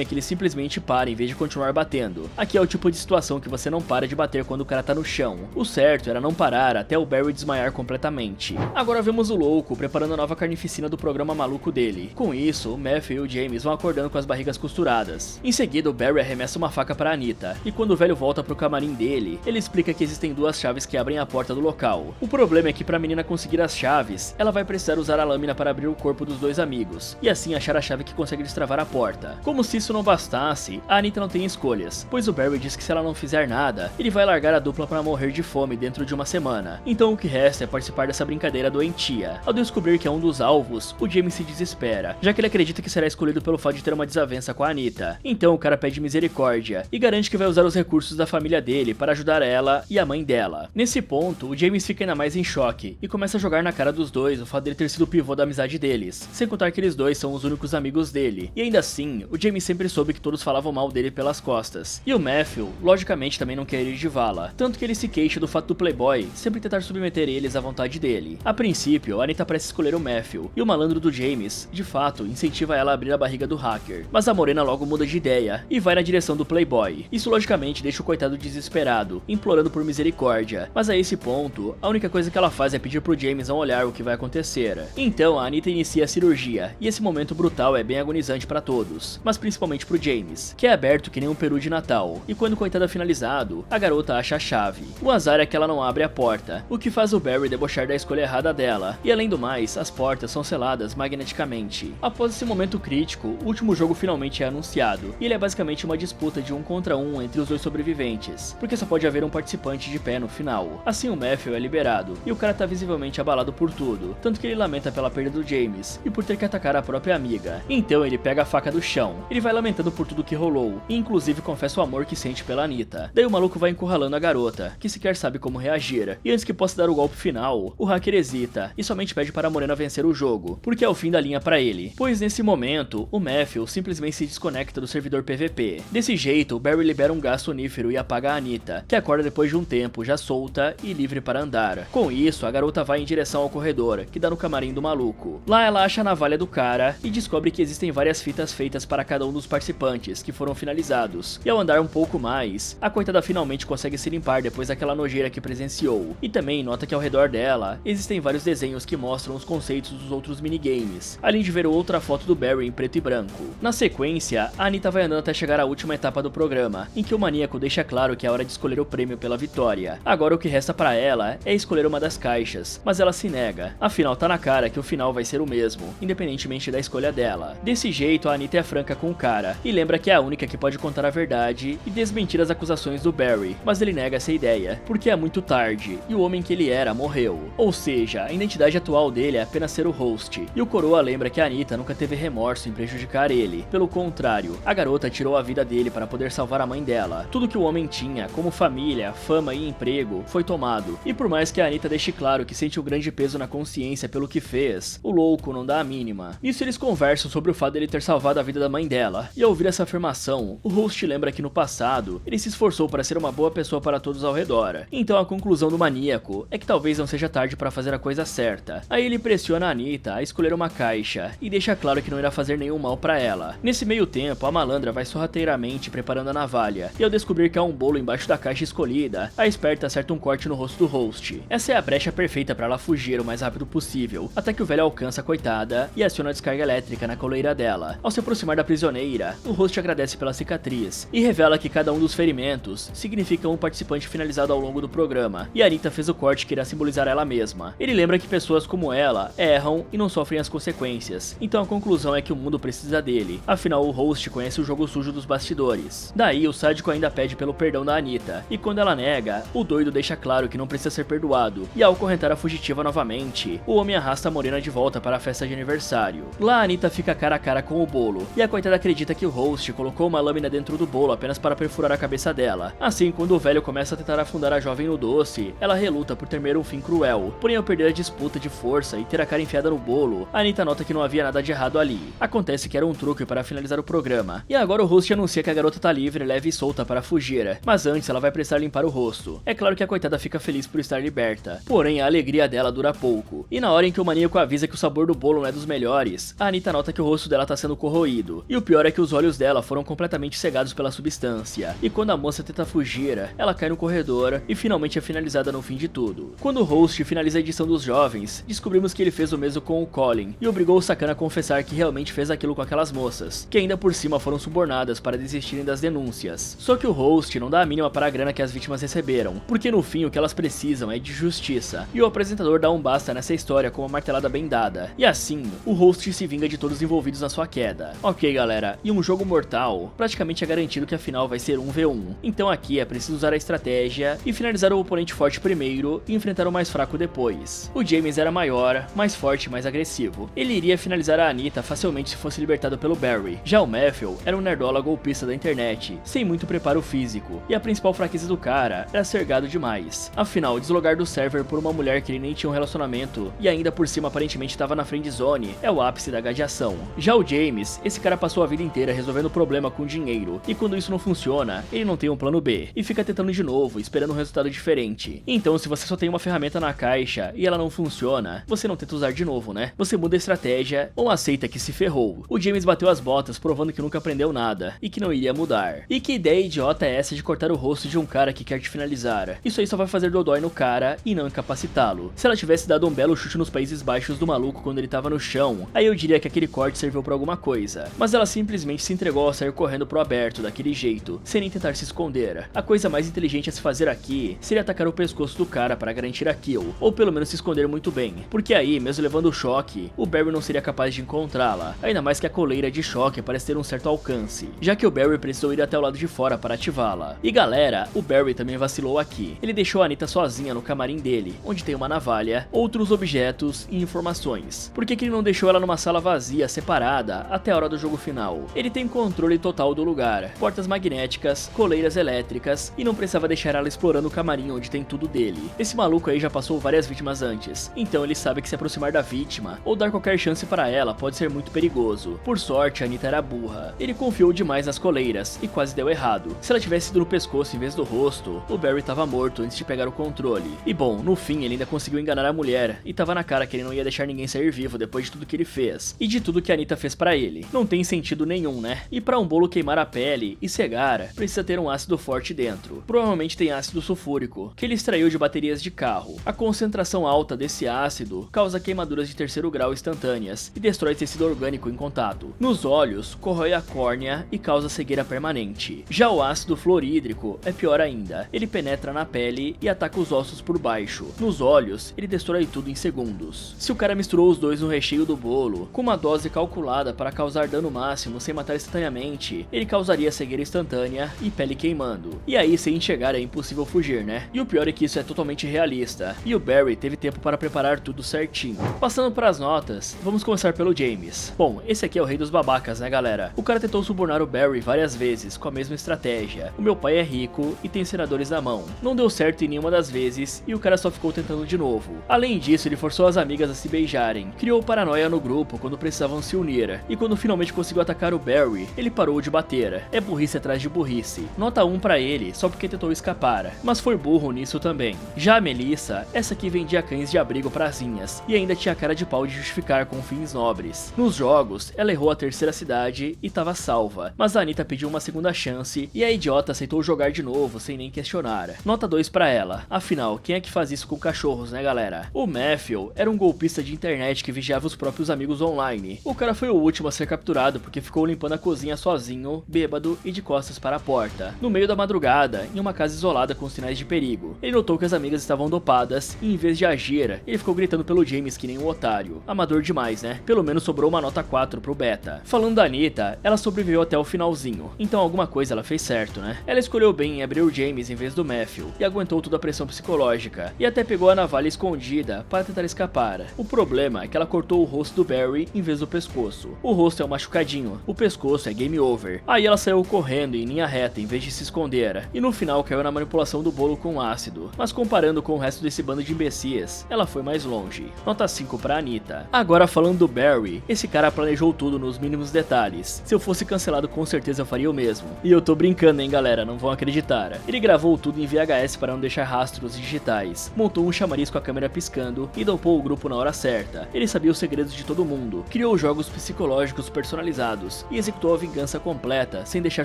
é que ele simplesmente para em vez de continuar batendo. Aqui é o tipo de situação que você não para de bater quando o cara tá no chão. O certo era não parar até o Barry desmaiar completamente. Agora vemos o louco preparando a nova carnificina do programa maluco dele. Com isso, o Matthew e o James vão acordando com as barrigas costuradas. Em seguida, o Barry arremessa uma faca para Anita, e quando o velho volta pro camarim dele, ele explica que existem duas chaves que abrem a porta do local. O problema é que pra menina conseguir as chaves, ela vai precisar usar a lâmina para abrir o corpo dos dois amigos, e assim achar a chave que consegue destravar a porta. Como se isso não bastasse, a Anita não tem escolhas, pois o Barry diz que se ela não fizer nada, ele vai largar a dupla para morrer de fome dentro de uma semana. Então o que resta é participar dessa brincadeira doentia. Ao descobrir que é um dos alvos, o James se desespera, já que ele acredita que será escolhido pelo fato de ter uma desavença com a Anita. Então o cara pede misericórdia e garante que vai usar os recursos da família dele para ajudar ela e a mãe dela. Nesse ponto, o James fica ainda mais em choque e começa a jogar na cara dos dois o fato dele ter sido o pivô da amizade deles, sem contar que eles dois são os únicos amigos dele. E ainda assim, o James sempre soube que todos falavam mal dele pelas costas. E o Matthew, logicamente, também não quer ir de vala, tanto que ele se queixa do fato do Playboy sempre tentar submeter eles à vontade dele. A princípio, a Anita parece escolher o Matthew, e o malandro do James, de fato, incentiva ela a abrir a barriga do hacker. Mas a morena logo muda de ideia e vai na direção do Playboy. Isso logicamente deixa o coitado desesperado, implorando por misericórdia. Mas a esse ponto, a única coisa que ela faz é pedir pro James não olhar o que vai acontecer. Então a Anita inicia a cirurgia, e esse momento brutal é bem agonizante pra todos, mas principalmente pro James, que é aberto que nem um peru de Natal. E quando o coitado é finalizado, a garota acha a chave. O azar é que ela não abre a porta, o que faz o Barry debochar da escolha errada dela, e além do mais, as portas são seladas magneticamente. Após esse momento crítico, o último jogo finalmente é anunciado, e ele é basicamente uma disputa de 1 contra 1 entre os dois sobreviventes, porque só pode haver um participante de pé no final. Assim o Matthew é liberado, e o cara tá visivelmente abalado por tudo, tanto que ele lamenta pela perda do James, e por ter que atacar a própria amiga. Então ele pega a faca do chão, ele vai lamentando por tudo que rolou, e inclusive confessa o amor que sente pela Anita. Daí o maluco vai encurralando a garota, que sequer sabe como reagir, e antes que possa dar o golpe final, o hacker hesita, e somente pede para a morena vencer o jogo, porque é o fim da linha pra ele, pois nesse momento, o Matthew simplesmente se desconecta do servidor PVP. Desse jeito, o Barry libera um gás sonífero e apaga a Anita, que acorda depois de um tempo, já solta e livre para andar. Com isso, a garota vai em direção ao corredor, que dá no camarim do maluco. Lá ela acha a navalha do cara e descobre que existem várias fitas feitas para cada um dos participantes, que foram finalizados. E ao andar um pouco mais, a coitada finalmente consegue se limpar depois daquela nojeira que presenciou. E também nota que ao redor dela, existem vários desenhos que mostram os conceitos dos outros minigames, além de ver outra foto do Barry em preto e branco. Na sequência, a Anita vai andando até chegar à última etapa do programa, em que o maníaco deixa claro que é hora de escolher o prêmio pela vitória. Agora o que resta para ela é escolher uma das caixas, mas ela se nega. Afinal, tá na cara que o final vai ser o mesmo, independentemente da escolha dela. Desse jeito, a Anita é franca com o cara, e lembra que é a única que pode contar a verdade e desmentir as acusações do Barry, mas ele nega essa ideia, porque é muito tarde, e o homem que ele era morreu. Ou seja, a identidade atual dele é apenas ser o host, e o coroa lembra que a Anita nunca teve remorso em prejudicar ele. Pelo contrário, a garota tirou a vida dele para poder salvar a mãe dela. Tudo que o homem tinha, como família, fama e emprego, foi tomado, e por mais que a Anita deixe claro que sente um grande peso na consciência pelo que fez, o louco não dá a mínima. Nisso eles conversam sobre o fato dele ter salvado a vida da mãe dela, e ao ouvir essa afirmação, o host lembra que no passado, ele se esforçou para ser uma boa pessoa para todos ao redor. Então a conclusão do maníaco é que talvez não seja tarde para fazer a coisa certa. Aí ele pressiona a Anita a escolher uma caixa, e deixa claro que não irá fazer nenhum mal para ela. Nesse meio tempo, a malandra vai sorrateiramente preparando a navalha, e ao descobrir que há um bolo embaixo da caixa escolhida, a esperta acerta um corte no rosto do host. Essa é a brecha perfeita para ela fugir o mais rápido possível, até que o velho alcança a coitada e aciona a descarga elétrica na coleira dela. Ao se aproximar da prisioneira, o host agradece pela cicatriz, e revela que cada um dos ferimentos significa um participante finalizado ao longo do programa, e a Anita fez o corte que irá simbolizar ela mesma. Ele lembra que pessoas como ela erram e não sofrem as consequências, então a conclusão é que o mundo precisa dele, afinal o host conhece o jogo sujo dos bastidores. Daí o sádico ainda pede pelo perdão da Anita, e quando ela nega, o doido deixa claro que não precisa ser perdoado, e ao correntar a fugitiva novamente, o homem arrasta a morena de volta para a festa de aniversário. Lá a Anita fica cara a cara com o bolo, e a coitada acredita que o host colocou uma lâmina dentro do bolo apenas para perfurar a cabeça dela. Assim, quando o velho começa a tentar afundar a jovem no doce, ela reluta por temer um fim cruel, porém ao perder a disputa de força e ter a cara enfiada no bolo, a Anita nota que não havia nada de errado ali. Acontece que era um truque para finalizar o programa, e agora o host anuncia que a garota tá livre, leve e solta para fugir, mas antes ela vai precisar limpar o rosto. É claro que a coitada fica feliz por estar liberta, porém a alegria dela dura pouco. E na hora em que o maníaco avisa que o sabor do bolo não é dos melhores, a Anitta nota que o rosto dela tá sendo corroído. E o pior é que os olhos dela foram completamente cegados pela substância. E quando a moça tenta fugir, ela cai no corredor e finalmente é finalizada no fim de tudo. Quando o host finaliza a edição dos jovens, descobrimos que ele fez o mesmo com o Colin e obrigou o sacana a confessar que realmente fez aquilo com aquelas moças, que ainda por cima foram subornadas para desistirem das denúncias. Só que o host não dá a mínima para a grana que as vítimas receberam, porque no fim o que elas precisam é de justiça, e o apresentador dá um basta nessa história com uma martelada bem dada, e assim, o host se vinga de todos os envolvidos na sua queda. Ok galera, e um jogo mortal, praticamente é garantido que a final vai ser 1v1, então aqui é preciso usar a estratégia e finalizar o oponente forte primeiro e enfrentar o mais fraco depois. O James era maior, mais forte e mais agressivo. Ele iria finalizar a Anitta facilmente se fosse libertado pelo Barry. Já o Matthew era um nerdola golpista da internet, sem muito preparo físico, e a principal fraqueza do cara era ser gado demais. Afinal, deslogar do server por uma mulher que ele nem tinha um relacionamento, e ainda por cima aparentemente estava na friend zone, é o ápice da gadiação. Já o James, esse cara passou a vida inteira resolvendo problema com dinheiro, e quando isso não funciona, ele não tem um plano B, e fica tentando de novo, esperando um resultado diferente. Então, se você só tem uma ferramenta na caixa e ela não funciona, você não tenta usar de novo, né? Você muda a estratégia ou aceita que se ferrou. O James bateu as botas, provando que nunca aprendeu nada e que não iria mudar. E que ideia idiota é essa de cortar o rosto de um cara que quer te finalizar? Isso aí só vai fazer dodói no cara e não incapacitá-lo. Se ela tivesse dado um belo chute nos Países Baixos do maluco quando ele tava no chão, aí eu diria que aquele corte serviu pra alguma coisa. Mas ela simplesmente se entregou ao sair correndo pro aberto daquele jeito, sem nem tentar se esconder. A coisa mais inteligente a se fazer aqui seria atacar o pescoço do cara para garantir a kill, ou pelo menos se esconder muito bem, porque aí, mesmo levando o choque, o Barry não seria capaz de encontrá-la, ainda mais que a coleira de choque parece ter um certo alcance, já que o Barry precisou ir até o lado de fora para ativá-la. E galera, o Barry também vacilou aqui. Ele deixou a Anitta sozinha no camarim dele, onde tem uma navalha, outros objetos e informações. Por que ele não deixou ela numa sala vazia, separada, até a hora do jogo final? Ele tem controle total do lugar, portas magnéticas, coleiras elétricas, e não precisava deixar ela explorando o camarim onde tem tudo dele. Esse maluco aí já passou várias vítimas antes, então ele sabe que se aproximar da vítima, ou dar qualquer chance para ela, pode ser muito perigoso. Por sorte, a Anitta era burra. Ele confiou demais nas coleiras, e quase deu errado. Se ela tivesse ido no pescoço em vez do rosto, o Barry tava morto antes de pegar o controle. E bom, no fim ele ainda conseguiu enganar a mulher, e tava na cara que ele não ia deixar ninguém sair vivo depois de tudo que ele fez, e de tudo que a Anitta fez pra ele. Não tem sentido nenhum, né? E pra um bolo queimar a pele e cegar, precisa ter um ácido forte dentro. Provavelmente tem ácido sulfúrico, que ele extraiu de baterias de carro. A concentração alta desse ácido causa queimaduras de terceiro grau instantâneas e destrói tecido orgânico em contato. Nos olhos, corrói a córnea e causa cegueira permanente. Já o ácido fluorídrico é pior ainda. Ele penetra na pele e ataca os ossos por baixo. Nos olhos, ele destrói tudo em segundos. Se o cara misturou os dois no recheio do bolo, com uma dose calculada para causar dano máximo sem matar instantaneamente, ele causaria cegueira instantânea e pele queimando. E aí, sem enxergar, é impossível fugir, né? E o pior é que isso é totalmente realista, e o Barry teve tempo para preparar tudo certinho. Passando para as notas, vamos começar pelo James. Bom, esse aqui é o rei dos babacas, né galera? O cara tentou subornar o Barry várias vezes, com a mesma estratégia. O meu pai é rico e tem senadores na mão. Não deu certo em nenhuma das vezes, e o cara só ficou tentando de novo. Além disso, ele forçou as amigas a se beijarem, criou paranoia no grupo quando precisavam se unir, e quando finalmente conseguiu atacar o Barry, ele parou de bater. É burrice atrás de burrice. Nota 1 pra ele, só porque tentou escapar, mas foi burro nisso também. Já a Melissa, essa aqui vendia cães de abrigo prazinhas, e ainda tinha cara de pau de justificar com fins nobres. Nos jogos, ela errou a terceira cidade e tava salva, mas a Anitta pediu uma segunda chance, e a idiota aceitou jogar de novo sem nem questionar. Nota 2 pra ela, afinal, quem é que faz isso com cachorros, né galera? O Matthew era um golpista de internet que vigiava os próprios amigos online. O cara foi o último a ser capturado porque ficou limpando a cozinha sozinho, bêbado e de costas para a porta, no meio da madrugada, em uma casa isolada com sinais de perigo. Ele notou que as amigas estavam dopadas e em vez de agir, ele ficou gritando pelo James que nem um otário. Amador demais, né? Pelo menos sobrou uma nota 4 pro Beta. Falando da Anitta, ela sobreviveu até o finalzinho, então alguma coisa ela fez certo, né? Ela escolheu bem em abrir o James em vez do Matthew, e aguentou toda a pressão psicológica, e até pegou a navalha escondida para tentar escapar. O problema é que ela cortou o rosto do Barry em vez do pescoço. O rosto é um machucadinho, o pescoço é game over. Aí ela saiu correndo em linha reta em vez de se esconder, e no final caiu na manipulação do bolo com ácido. Mas comparando com o resto desse bando de imbecis, ela foi mais longe. Nota 5 pra Anitta. Agora falando do Barry, esse cara planejou tudo nos mínimos detalhes. Se eu fosse cancelado com certeza eu faria o mesmo. E eu tô brincando, hein galera, não vão acreditar. Ele gravou tudo em VHS para não deixar rastros digitais. Montou um chamariz com a câmera piscando e dopou o grupo na hora certa. Ele sabia os segredos de todo mundo, criou jogos psicológicos personalizados e executou a vingança completa, sem deixar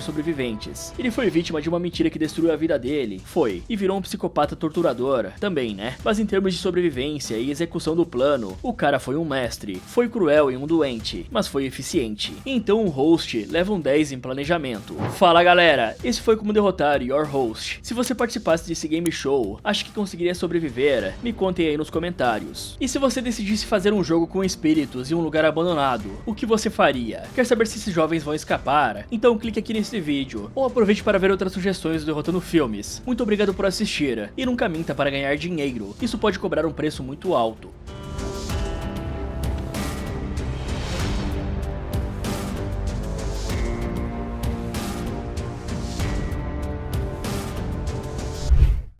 sobreviventes. Ele foi vítima de uma mentira que destruiu a vida dele, e virou um psicopata torturador, também, né? Mas em termos de sobrevivência e execução do plano, o cara foi um mestre. Foi cruel e um doente, mas foi eficiente. Então o host leva um 10 em planejamento. Fala galera, esse foi como derrotar Your Host. Se você participasse desse game show, acha que conseguiria sobreviver? Me contem aí nos comentários. E se você decidisse fazer um jogo com espíritos em um lugar abandonado, o que você faria? Quer saber se esses jovens vão escapar? Então clique aqui nesse vídeo, ou aproveite para ver outras sugestões do Derrotando Filmes. Muito obrigado por assistir, e nunca minta para ganhar dinheiro, isso pode cobrar um preço muito alto.